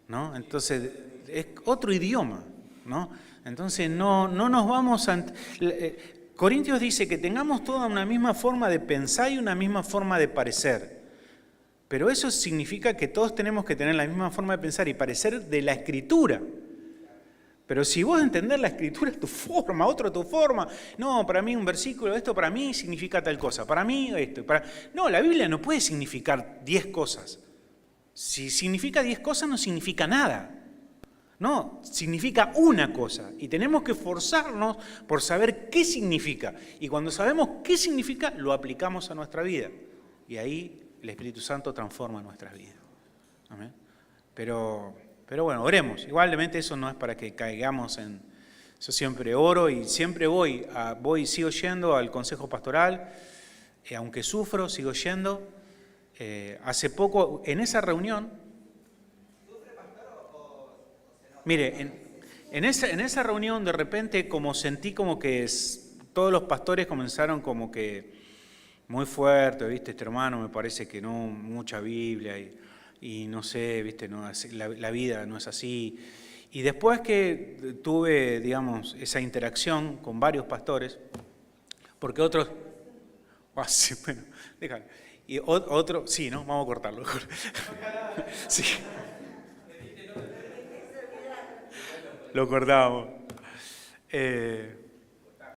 ¿no? Entonces, es otro idioma, ¿no? Entonces no nos vamos a... Corintios dice que tengamos toda una misma forma de pensar y una misma forma de parecer. Pero eso significa que todos tenemos que tener la misma forma de pensar y parecer de la Escritura. Pero si vos entendés la Escritura es tu forma, otro tu forma. No, para mí un versículo, esto para mí significa tal cosa. Para mí esto. No, la Biblia no puede significar 10 cosas. Si significa 10 cosas no significa nada. No, significa una cosa. Y tenemos que esforzarnos por saber qué significa. Y cuando sabemos qué significa, lo aplicamos a nuestra vida. Y ahí el Espíritu Santo transforma nuestras vidas. Amén. Pero bueno, oremos. Igualmente eso no es para que caigamos en... Yo siempre oro y siempre sigo yendo al consejo pastoral. Aunque sufro, sigo yendo. Hace poco, en esa reunión... Mire, en esa reunión de repente como sentí como que todos los pastores comenzaron como que muy fuerte, ¿viste? Este hermano me parece que no, mucha Biblia y no sé, ¿viste? No, la vida no es así. Y después que tuve, digamos, esa interacción con varios pastores, porque otros... sí, bueno, déjalo. Y otro... Sí, ¿no? Vamos a cortarlo. Sí. Lo cortamos.